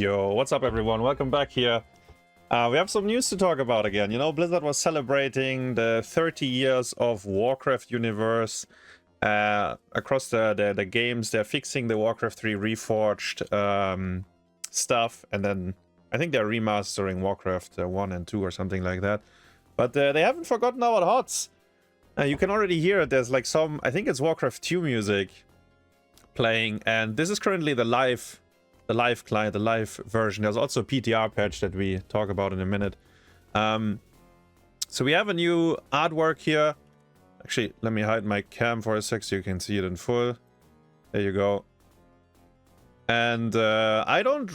Yo, what's up everyone? Welcome back here. We have some news to talk about again. You know, Blizzard was celebrating the 30 years of Warcraft universe across the games. They're fixing the Warcraft 3 Reforged stuff, and then I think they're remastering Warcraft 1 and 2 or something like that. But they haven't forgotten our HOTS. You can already hear it. There's like some, I think it's Warcraft 2 music playing, and this is currently the live client, the live version. There's also a PTR patch that we talk about in a minute. So we have a new artwork here. Actually, let me hide my cam for a sec so you can see it in full. There you go. And I don't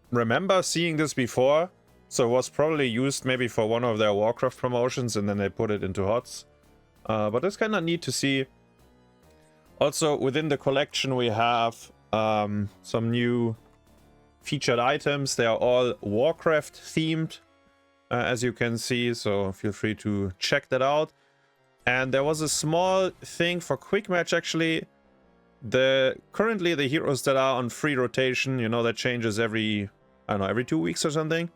remember seeing this before, so it was probably used maybe for one of their Warcraft promotions and then they put it into HOTS. But it's kind of neat to see. Also, within the collection we have some new featured items. They are all Warcraft themed, as you can see, so feel free to check that out. And there was a small thing for quick match actually. Currently the heroes that are on free rotation, you know, that changes every, I don't know, every 2 weeks or something.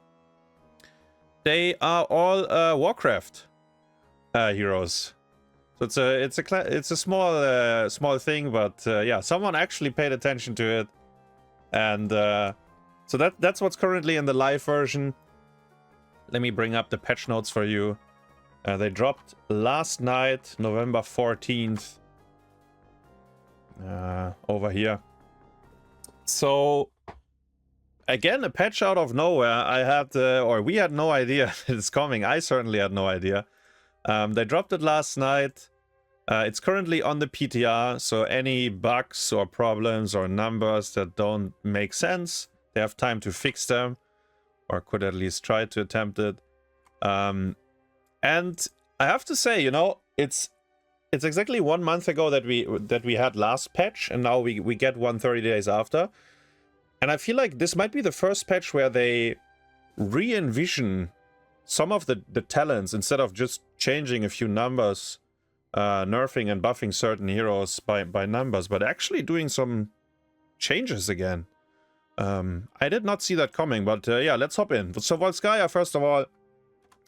They are all Warcraft heroes. So it's a small thing, but yeah, someone actually paid attention to it, and so that's what's currently in the live version. Let me bring up the patch notes for you. They dropped last night, November 14th, over here. So again, a patch out of nowhere. We had no idea it's coming. I certainly had no idea. They dropped it last night. It's currently on the PTR, so any bugs or problems or numbers that don't make sense, they have time to fix them, or could at least try to attempt it. And I have to say, you know, it's exactly 1 month ago that we had last patch, and now we get one 30 days after. And I feel like this might be the first patch where they re-envision some of the talents, instead of just changing a few numbers, nerfing and buffing certain heroes by numbers, but actually doing some changes again. I did not see that coming, but yeah, let's hop in. So Volskaya, first of all,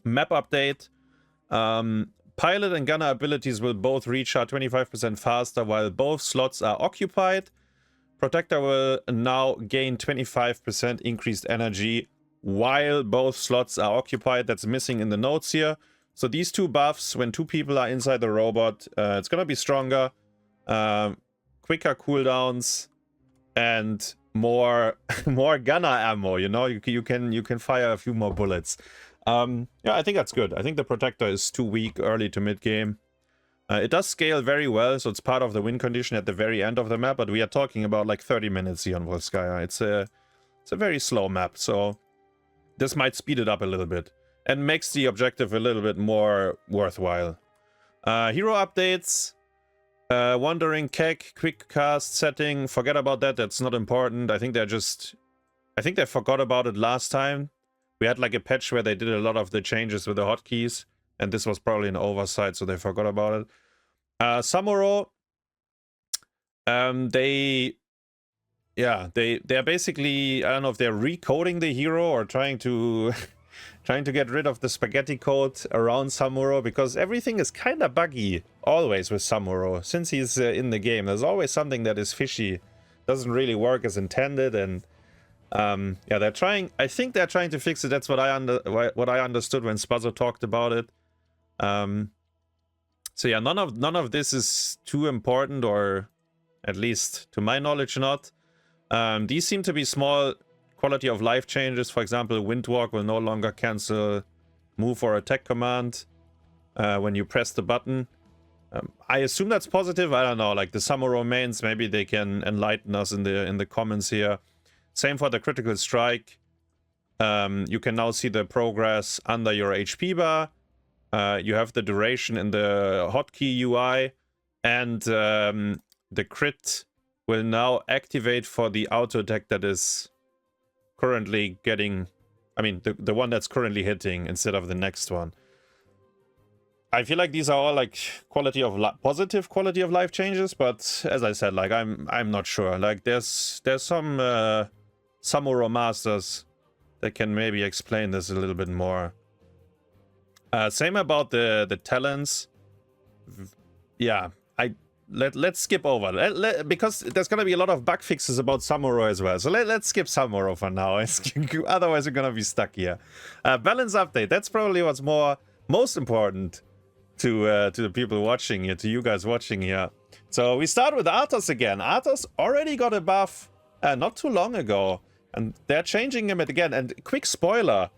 map update. Pilot and gunner abilities will both recharge 25% faster while both slots are occupied. Protector will now gain 25% increased energy while both slots are occupied. That's missing in the notes here. So these two buffs, when 2 people are inside the robot, it's gonna be stronger, quicker cooldowns, and more gunner ammo. You know, you can fire a few more bullets. Yeah, I think that's good. I think the Protector is too weak early to mid game. It does scale very well, so it's part of the win condition at the very end of the map. But we are talking about like 30 minutes here on Volskaya. It's a very slow map, so this might speed it up a little bit and makes the objective a little bit more worthwhile. Hero updates. Wandering Keg, quick cast setting. Forget about that. That's not important. I think they forgot about it last time. We had like a patch where they did a lot of the changes with the hotkeys, and this was probably an oversight, so they forgot about it. Samuro. They're basically, I don't know if they're recoding the hero or trying to get rid of the spaghetti code around Samuro, because everything is kind of buggy always with Samuro. Since he's in the game, there's always something that is fishy, doesn't really work as intended, and yeah, they're trying. I think they're trying to fix it. That's what I understood when Spuzzo talked about it. So yeah, none of this is too important, or at least to my knowledge not. These seem to be small quality of life changes. For example, Windwalk will no longer cancel move or attack command when you press the button. I assume that's positive. I don't know, like the Samuro mains, maybe they can enlighten us in the comments here. Same for the critical strike. You can now see the progress under your HP bar. You have the duration in the hotkey UI, and the crit will now activate for the auto attack that is currently getting, I mean, the one that's currently hitting instead of the next one. I feel like these are all like positive quality of life changes, but as I said, like I'm not sure. Like there's some Samuro masters that can maybe explain this a little bit more. Same about the talents. Yeah, let's skip over because there's gonna be a lot of bug fixes about Samuro as well. So let's skip Samuro for now. Otherwise, we're gonna be stuck here. Balance update. That's probably what's most important to the people watching here, to you guys watching here. So we start with Arthas again. Arthas already got a buff not too long ago, and they're changing him again. And quick spoiler.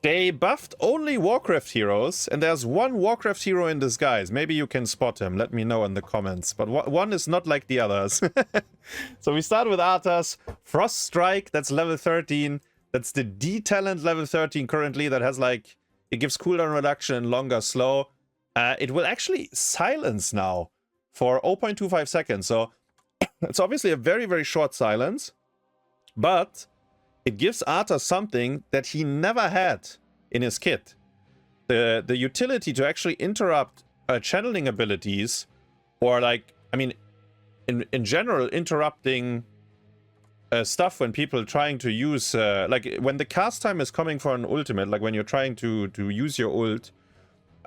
They buffed only Warcraft heroes, and there's one Warcraft hero in disguise. Maybe you can spot him. Let me know in the comments. But one is not like the others. So we start with Arthas. Frost Strike, that's level 13. That's the D talent level 13 currently. That has like, it gives cooldown reduction and longer slow. It will actually silence now for 0.25 seconds. So it's obviously a very, very short silence. But it gives Arthas something that he never had in his kit. The utility to actually interrupt channeling abilities, or like, I mean, in general, interrupting stuff when people trying to use, like when the cast time is coming for an ultimate, like when you're trying to use your ult,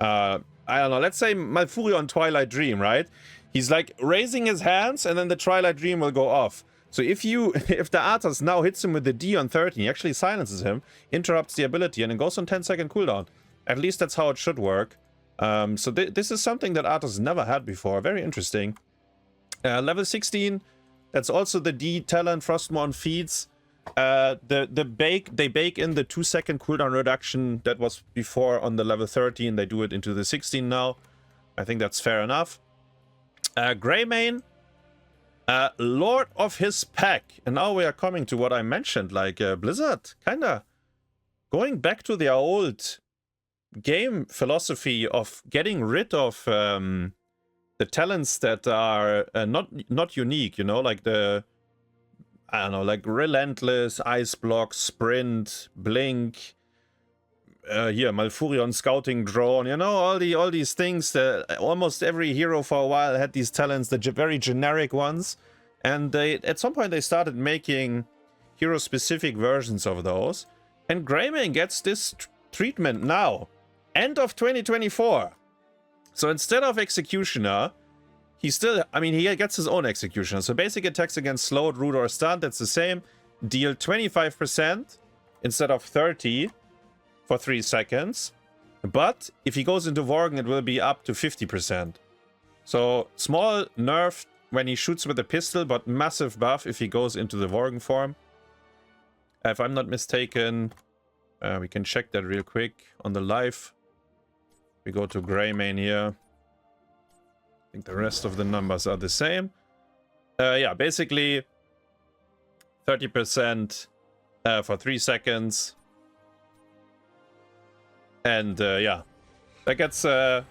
I don't know, let's say Malfurion Twilight Dream, right? He's like raising his hands and then the Twilight Dream will go off. So if the Arthas now hits him with the D on 13, he actually silences him, interrupts the ability, and it goes on 10-second cooldown. At least that's how it should work. So this is something that Arthas never had before. Very interesting. Level 16, that's also the D talent Frostmourne feeds. They bake in the 2-second cooldown reduction that was before on the level 13. They do it into the 16 now. I think that's fair enough. Greymane. Lord of his pack. And now we are coming to what I mentioned, like Blizzard kinda going back to their old game philosophy of getting rid of the talents that are not unique, you know, like the, I don't know, like Relentless, Ice Block, Sprint, Blink, here Malfurion Scouting Drone, you know, all these things that almost every hero for a while had these talents, the very generic ones, and they at some point they started making hero specific versions of those, and Greymane gets this treatment now, end of 2024. So instead of Executioner, he gets his own Executioner. So basic attacks against slowed, root, or stunned, that's the same, deal 25% instead of 30 for 3 seconds, but if he goes into Worgen, it will be up to 50%. So small nerf when he shoots with a pistol, but massive buff if he goes into the Worgen form. If I'm not mistaken, we can check that real quick on the live. We go to Greymane here. I think the rest of the numbers are the same. Yeah, basically 30% for 3 seconds. And yeah, that gets wait,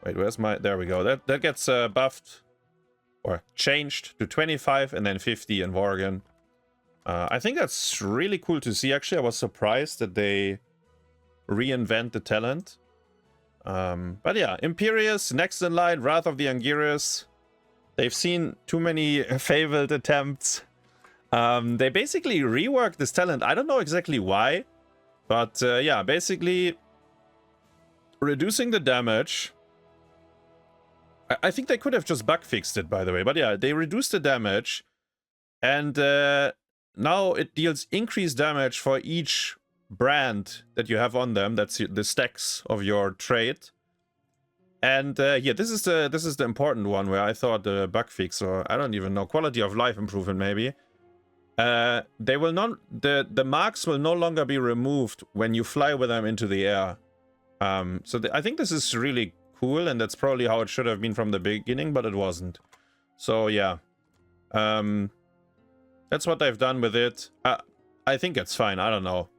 where's my, there we go, that gets buffed or changed to 25 and then 50 in Worgen. I think that's really cool to see. Actually, I was surprised that they reinvent the talent. But yeah, Imperius next in line, Wrath of the Anguirus. They've seen too many failed attempts. They basically reworked this talent. I don't know exactly why. But yeah, basically reducing the damage. I think they could have just bug fixed it, by the way. But yeah, they reduced the damage. And now it deals increased damage for each brand that you have on them. That's the stacks of your trait. And yeah, this is the important one where I thought the bug fix, or I don't even know, quality of life improvement maybe. They will not, the marks will no longer be removed when you fly with them into the air. So I think this is really cool, and that's probably how it should have been from the beginning, but it wasn't. So yeah, that's what they've done with it. I think it's fine. I don't know.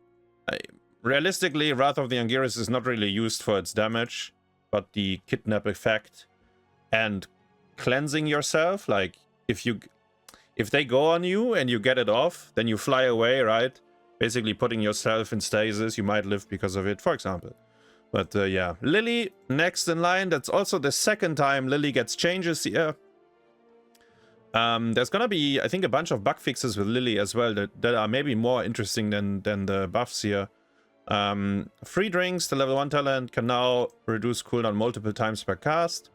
Realistically, Wrath of the Anguirus is not really used for its damage, but the kidnap effect and cleansing yourself, like if they go on you and you get it off, then you fly away, right? Basically putting yourself in stasis. You might live because of it, for example. But yeah, Lily, next in line. That's also the second time Lily gets changes here. There's gonna be, I think, a bunch of bug fixes with Lily as well that are maybe more interesting than the buffs here. Free drinks, the level 1 talent can now reduce cooldown multiple times per cast.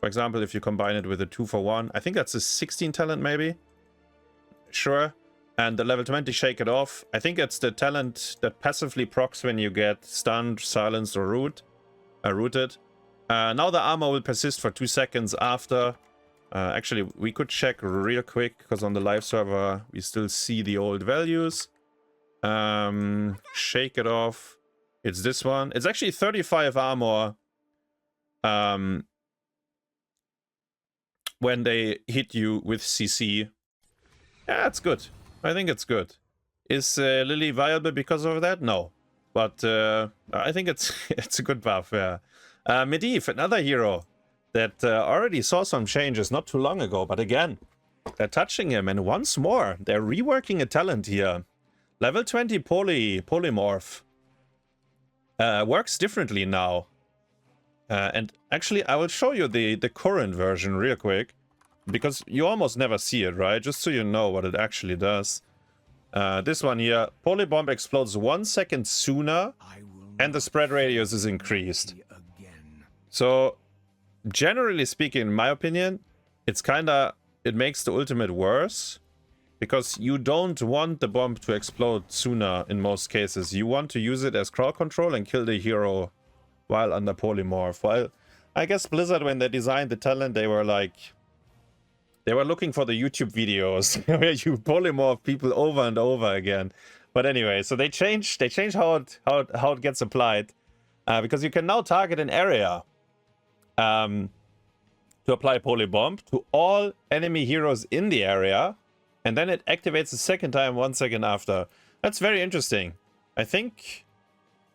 For example, if you combine it with a 2-for-1. I think that's a 16 talent maybe. Sure. And the level 20 Shake It Off. I think it's the talent that passively procs when you get stunned, silenced, or rooted. Now the armor will persist for 2 seconds after. Actually, we could check real quick, because on the live server we still see the old values. Shake It Off. It's this one. It's actually 35 armor when they hit you with CC. Yeah, it's good. I think it's good. Is Lily viable because of that? No. But I think it's a good buff, yeah. Medivh, another hero that already saw some changes not too long ago, but again, they're touching him, and once more, they're reworking a talent here. Level 20 polymorph works differently now. And actually, I will show you the current version real quick, because you almost never see it, right? Just so you know what it actually does. This one here, Polybomb explodes 1 second sooner, and the spread radius is increased. So, generally speaking, in my opinion, it makes the ultimate worse, because you don't want the bomb to explode sooner in most cases. You want to use it as crowd control and kill the hero while under polymorph. Well, I guess Blizzard, when they designed the talent, they were looking for the YouTube videos where you polymorph people over and over again. But anyway, so they changed how it gets applied, because you can now target an area to apply polybomb to all enemy heroes in the area, and then it activates the second time 1 second after. That's very interesting. I think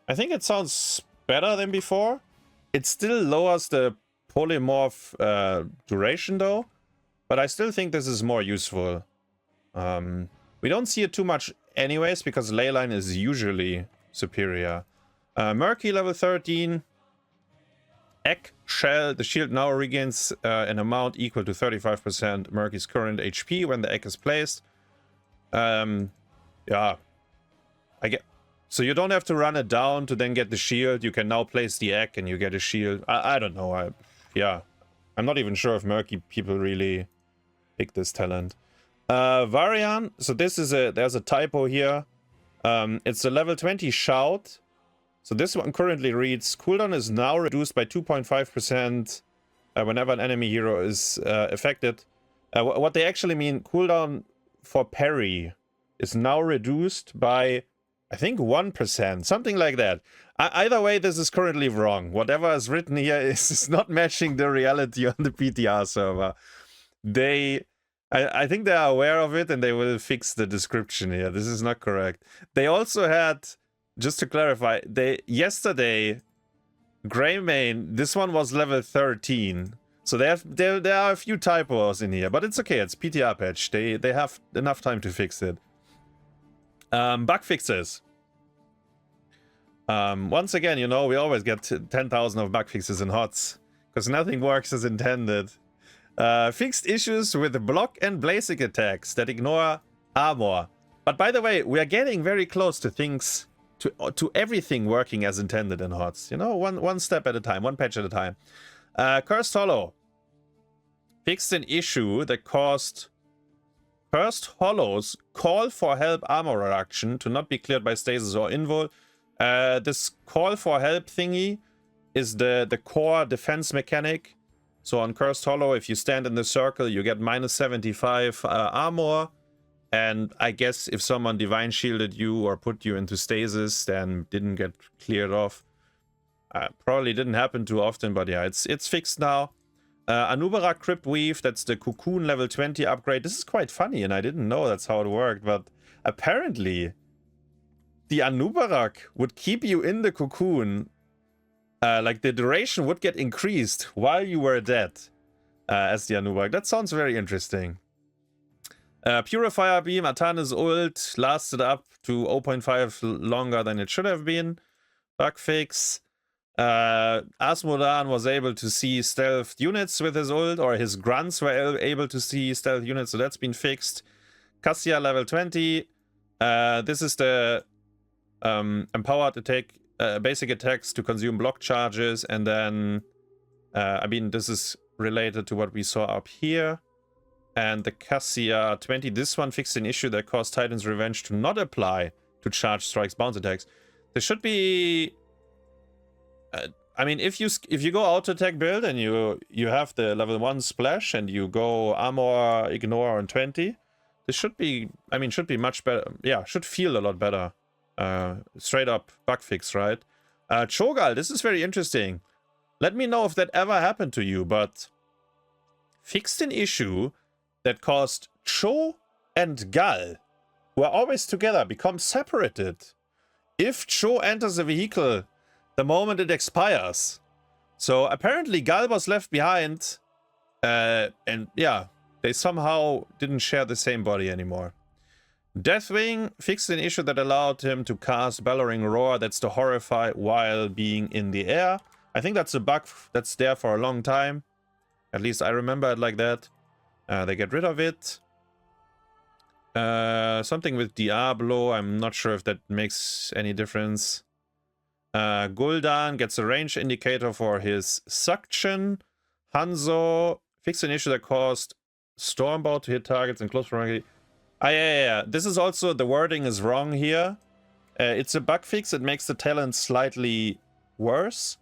it sounds better than before. It still lowers the polymorph duration though, but I still think this is more useful. We don't see it too much anyways, because Leyline is usually superior. Murky level 13. Egg Shell. The shield now regains an amount equal to 35% Murky's current HP when the egg is placed. Yeah. So you don't have to run it down to then get the shield. You can now place the egg and you get a shield. I don't know. Yeah. I'm not even sure if Murky people really pick this talent. Varian. So there's a typo here. It's a level 20 Shout. So this one currently reads, cooldown is now reduced by 2.5% whenever an enemy hero is affected. What they actually mean, cooldown for parry is now reduced by, I think, 1%, something like that. Either way, this is currently wrong. Whatever is written here is not matching the reality on the PTR server. I think they are aware of it, and they will fix the description here. This is not correct. They also had... Just to clarify, yesterday, Greymane, this one was level 13. So there are a few typos in here, but it's okay. It's PTR patch. They have enough time to fix it. Bug fixes. Once again, you know, we always get 10,000 of bug fixes in HOTS, because nothing works as intended. Fixed issues with block and blazing attacks that ignore armor. But by the way, we are getting very close to things... To everything working as intended in HOTS. You know, one step at a time, one patch at a time. Cursed Hollow. Fixed an issue that caused Cursed Hollow's call for help armor reduction to not be cleared by stasis or invul. This call for help thingy is the core defense mechanic. So on Cursed Hollow, if you stand in the circle, you get minus 75 armor. And I guess if someone Divine Shielded you or put you into stasis, then didn't get cleared off. Probably didn't happen too often, but yeah, it's fixed now. Anubara Crypt Weave, that's the Cocoon level 20 upgrade. This is quite funny, and I didn't know that's how it worked, but apparently the Anubarak would keep you in the cocoon. Like the duration would get increased while you were dead as the Anubarak. That sounds very interesting. Purifier Beam, Atane's ult lasted up to 0.5 longer than it should have been. Bug fix. Asmodan was able to see stealth units with his ult, or his grunts were able to see stealth units, so that's been fixed. Cassia level 20. This is the empowered attack, basic attacks to consume block charges, and then, I mean, this is related to what we saw up here. And the Cassia 20, this one fixed an issue that caused Titan's Revenge to not apply to charge strikes bounce attacks. There should be... I mean, if you go auto attack build and you have the level 1 splash and you go armor ignore on 20, this should be, I mean, should be much better. Yeah, should feel a lot better. Straight up bug fix, right? Cho'Gall, this is very interesting. Let me know if that ever happened to you, but fixed an issue that caused Cho and Gall, who are always together, become separated if Cho enters a vehicle the moment it expires. So apparently Gall was left behind, and yeah, they somehow didn't share the same body anymore. Deathwing fixed an issue that allowed him to cast Bellowing Roar, that's to horrify while being in the air. I think that's a bug that's there for a long time. At least I remember it like that. They get rid of it. Something with Diablo, I'm not sure if that makes any difference. Gul'dan gets a range indicator for his suction. Hanzo fixed an issue that caused Stormbow to hit targets in close proximity. Yeah. This is also, the wording is wrong here. It's a bug fix that makes the talent slightly worse.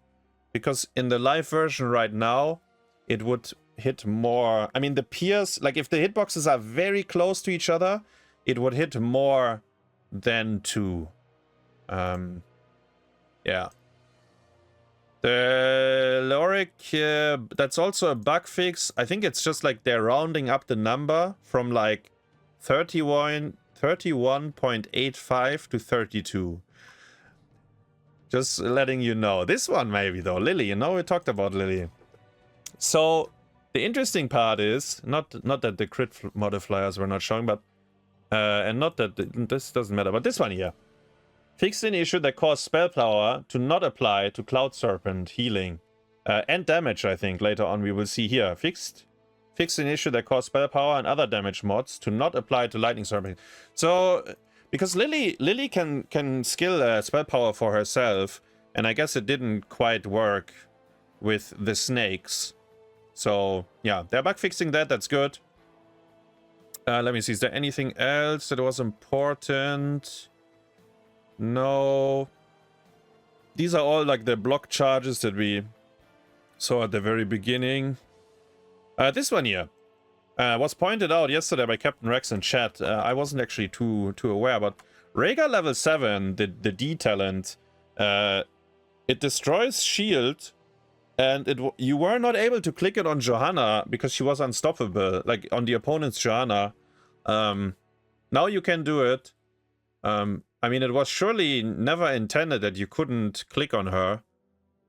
Because in the live version right now, it would hit more. I mean, the peers, like if the hitboxes are very close to each other, it would hit more than 2. Yeah. The Lorik, that's also a bug fix. I think it's just like they're rounding up the number from like 31.85 to 32. Just letting you know. This one maybe though, Lily, you know, we talked about Lily. So the interesting part is, not that the crit modifiers were not showing, but, and not that, this doesn't matter, but this one here. Fixed an issue that caused Spell Power to not apply to Cloud Serpent healing. And damage, I think, later on we will see here. Fixed an issue that caused Spell Power and other damage mods to not apply to Lightning Serpent. So, because Lily can skill Spell Power for herself, and I guess it didn't quite work with the snakes. So, yeah, they're bug fixing that, that's good. Let me see, is there anything else that was important? No. These are all like the block charges that we saw at the very beginning. This one here was pointed out yesterday by Captain Rex in chat. I wasn't actually too aware, but Rhaegar level 7, the D talent, it destroys shield, and you were not able to click it on Johanna because she was unstoppable, like on the opponent's Johanna. Now you can do it. I mean, it was surely never intended that you couldn't click on her.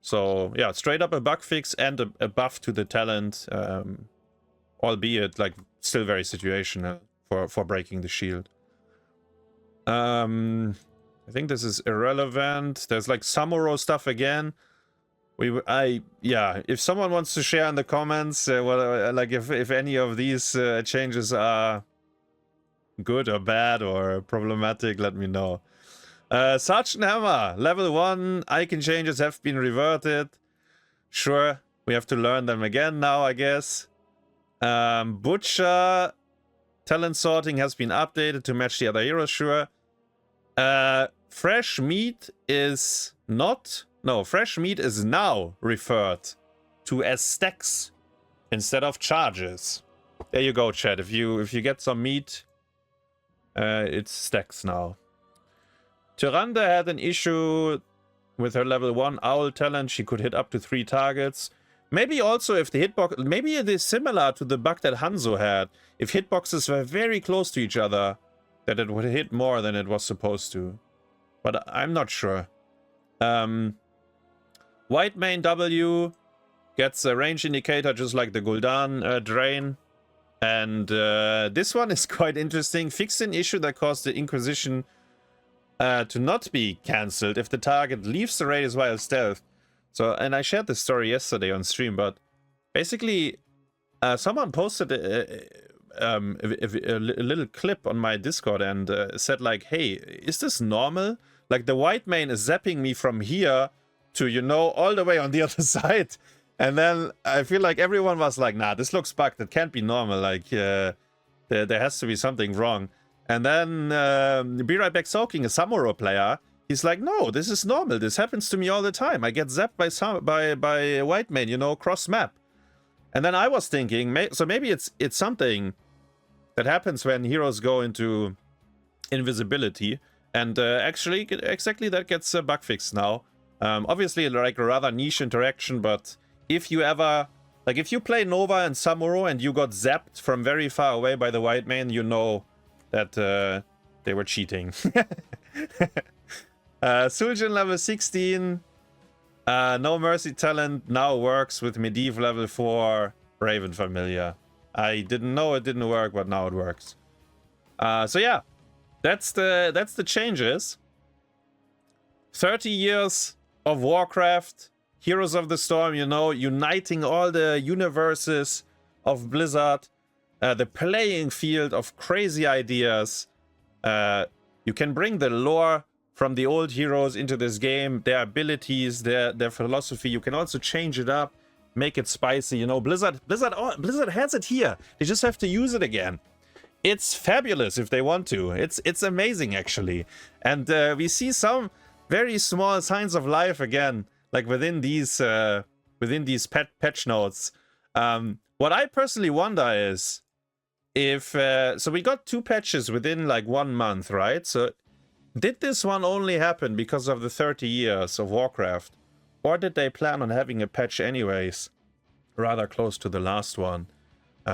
So, yeah, straight up a bug fix and a buff to the talent. Albeit, like, still very situational for breaking the shield. I think this is irrelevant. There's, like, Samuro stuff again. Yeah, if someone wants to share in the comments, like, if any of these changes are good or bad or problematic, let me know. Sergeant Hammer, level 1 icon changes have been reverted. Sure, we have to learn them again now, I guess. Butcher, talent sorting has been updated to match the other heroes, sure. Fresh meat is not... No, fresh meat is now referred to as stacks instead of charges. There you go, chat. If you get some meat, it's stacks now. Tyrande had an issue with her level 1 owl talent. She could hit up to 3 targets. Maybe also if the hitbox... Maybe it is similar to the bug that Hanzo had. If hitboxes were very close to each other, that it would hit more than it was supposed to. But I'm not sure. White main W gets a range indicator just like the Gul'dan drain. And this one is quite interesting. Fixed an issue that caused the Inquisition to not be cancelled if the target leaves the radius while stealth. So, and I shared this story yesterday on stream, but basically, someone posted a little clip on my Discord and said like, hey, is this normal? Like the white main is zapping me from here to, you know, all the way on the other side. And then I feel like everyone was like, nah, this looks bugged. It can't be normal. Like, there has to be something wrong. And then Be Right Back Soaking, a Samuro player, he's like, no, this is normal. This happens to me all the time. I get zapped by white main, you know, cross map. And then I was thinking, so maybe it's something that happens when heroes go into invisibility. And actually, exactly that gets bug fixed now. Obviously, like a rather niche interaction, but if you ever, like if you play Nova and Samuro and you got zapped from very far away by the white main, you know that they were cheating. Suljin level 16. No Mercy talent now works with Medivh level 4 Raven Familiar. I didn't know it didn't work, but now it works. So yeah, that's the changes. 30 years of Warcraft, Heroes of the Storm, you know, uniting all the universes of Blizzard, the playing field of crazy ideas. You can bring the lore from the old heroes into this game, their abilities, their philosophy. You can also change it up, make it spicy. You know, Blizzard has it here. They just have to use it again. It's fabulous if they want to. It's amazing actually, and we see some very small signs of life again, like within these patch notes. What I personally wonder is if so we got 2 patches within like 1 month, right? So did this one only happen because of the 30 years of Warcraft? Or did they plan on having a patch anyways, rather close to the last one?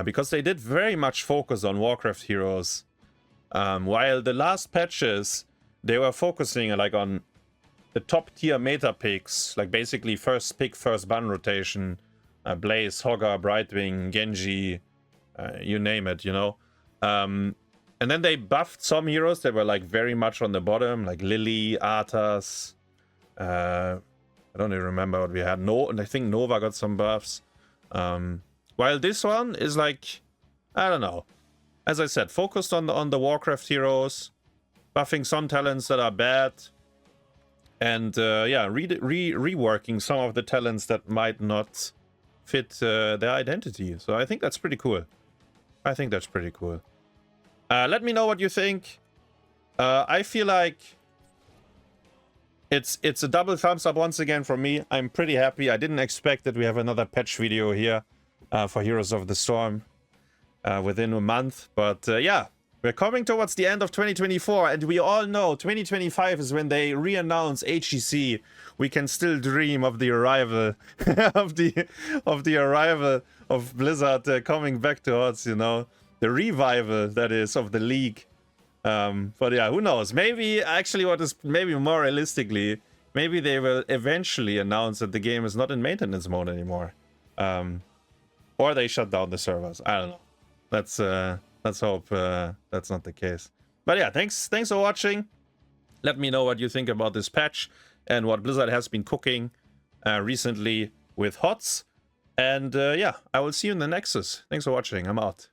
Because they did very much focus on Warcraft heroes. While the last patches, they were focusing like on the top tier meta picks, like basically first pick, first ban rotation, Blaze, Hogger, Brightwing, Genji, you name it, you know. And then they buffed some heroes that were like very much on the bottom, like Lily, Arthas. I don't even remember what we had. No, and I think Nova got some buffs. While this one is like, I don't know. As I said, focused on the Warcraft heroes, buffing some talents that are bad, and yeah, reworking some of the talents that might not fit their identity. So I think that's pretty cool. I think that's pretty cool. Let me know what you think. I feel like it's a double thumbs up once again from me. I'm pretty happy. I didn't expect that we have another patch video here for Heroes of the Storm within a month. But yeah, we're coming towards the end of 2024, and we all know 2025 is when they re-announce HEC. We can still dream of the arrival of the arrival of Blizzard coming back to us, you know. The revival, that is, of the league. But yeah, who knows? Maybe, actually, what is maybe more realistically, maybe they will eventually announce that the game is not in maintenance mode anymore. Or they shut down the servers. I don't know. Let's hope that's not the case. But yeah, thanks for watching. Let me know what you think about this patch and what Blizzard has been cooking recently with HOTS. And yeah, I will see you in the Nexus. Thanks for watching. I'm out.